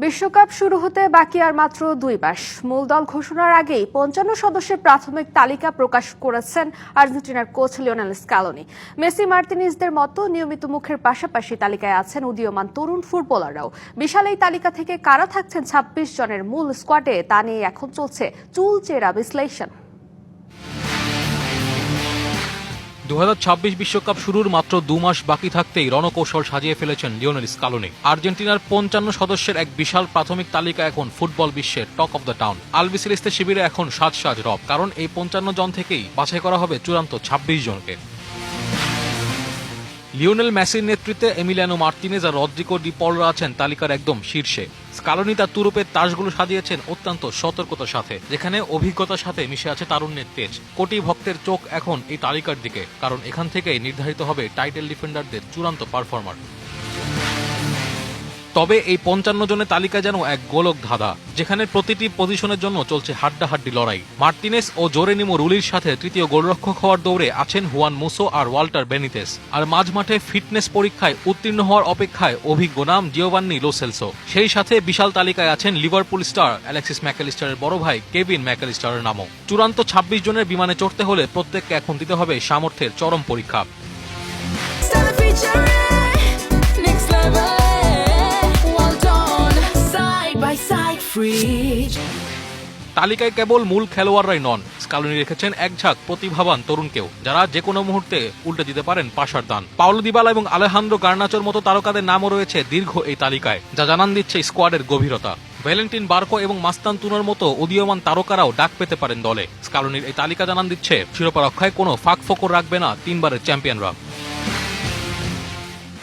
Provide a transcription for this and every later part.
বিশ্বকাপ শুরু হতে বাকি আর মাত্র 2 মাস। মূল দল ঘোষণার আগেই 55 সদস্যের প্রাথমিক তালিকা প্রকাশ করেছেন আর্জেন্টিনার কোচ লিওনেল স্ক্যালোনি। মেসি মার্টিনেজদের মতো নিয়মিত মুখের পাশাপাশি তালিকায় আছেন উদীয়মান তরুণ ফুটবলাররাও। বিশাল এই তালিকা থেকে কারা থাকছেন 26 জনের মূল স্কোয়াডে তা নিয়ে এখন চলছে চুলচেরা বিশ্লেষণ। 2026 বিশ্বকাপ শুরুর মাত্র 2 মাস বাকি থাকতেই রণকৌশল সাজিয়ে ফেলেছেন লিওনেল স্ক্যালোনি। আর্জেন্টিনার 55 সদস্যের এক বিশাল প্রাথমিক তালিকা এখন ফুটবল বিশ্বের talk of the town. Albiceleste শিবিরে এখন সাজ রব, কারণ এই 55 জন থেকেই বাছাই করা হবে চূড়ান্ত 26 জনকে। লিওনেল মেসির নেতৃত্বে এমিলিয়ানো মার্টিনেজ আর রদ্রিগো ডি পলরা আছেন তালিকার একদম শীর্ষে। স্ক্যালোনি তার তুরুপের তাসগুলো সাজিয়েছেন অত্যন্ত সতর্কতার সাথে, যেখানে অভিজ্ঞতার সাথে মিশে আছে তারুণ্যের তেজ। কোটি ভক্তের চোখ এখন এই তালিকার দিকে, কারণ এখান থেকেই নির্ধারিত হবে টাইটেল ডিফেন্ডারদের চূড়ান্ত পারফরমার। তবে এই 55 জনের তালিকা যেন এক গোলক ধাঁধা, যেখানে প্রতিটি পজিশনের জন্য চলছে হাড্ডাহাড্ডি লড়াই। মার্টিনেস ও জোরেনিমো রুলির সাথে তৃতীয় গোলরক্ষক হওয়ার দৌড়ে আছেন হুয়ান মুসো আর ওয়াল্টার বেনিতেস। আর মাঝমাঠে ফিটনেস পরীক্ষায় উত্তীর্ণ হওয়ার অপেক্ষায় অভিজ্ঞ নাম জিওভান্নি লো সেলসো। সেই সাথে বিশাল তালিকায় আছেন লিভারপুল স্টার অ্যালেক্সিস ম্যাকঅ্যালিস্টারের বড় ভাই কেভিন ম্যাকঅ্যালিস্টারের নামও। চূড়ান্ত 26 জনের বিমানে চড়তে হলে প্রত্যেককে এখন দিতে হবে সামর্থ্যের চরম পরীক্ষা। তালিকায় কেবল মূল খেলোয়াড়রাই নন, স্ক্যালোনি রেখেছেন এক ঝাঁক প্রতিভাবান তরুণকেও, যারা যে কোনো মুহূর্তে উল্টে দিতে পারেন পাশার দান। পাওলো দিবালা এবং আলেহান্দ্রো গার্নাচোর মতো তারকাদের নামও রয়েছে দীর্ঘ এই তালিকায়, যা জানান দিচ্ছে স্কোয়াডের গভীরতা। ভ্যালেন্টিন বার্কো এবং মাস্তান তুনোর মতো উদীয়মান তারকারাও ডাক পেতে পারেন দলে। স্ক্যালোনির এই তালিকা জানান দিচ্ছে শিরোপা রক্ষায় কোনো ফাঁক ফোকর রাখবে না 3 বারের চ্যাম্পিয়নরা।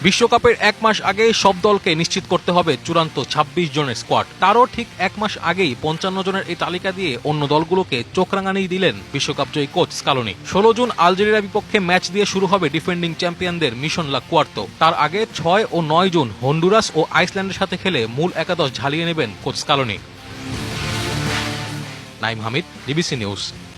বিশ্বকাপের 1 মাস আগে সব দলকে নিশ্চিত করতে হবে চূড়ান্ত 26 জনের স্কোয়াড। তারও ঠিক 1 মাস আগেই 55 জনের এই তালিকা দিয়ে অন্য দলগুলোকে চোখ রাঙানি দিলেন বিশ্বকাপ জয়ী কোচ স্ক্যালোনি। 16 জুন আলজেরিয়ার বিপক্ষে ম্যাচ দিয়ে শুরু হবে ডিফেন্ডিং চ্যাম্পিয়নদের মিশন লা কুয়ার্তো। তার আগে 6 ও 9 জুন হন্ডুরাস ও আইসল্যান্ডের সাথে খেলে মূল একাদশ ঝালিয়ে নেবেন coach Scaloni. Naim Hamid, DBC news.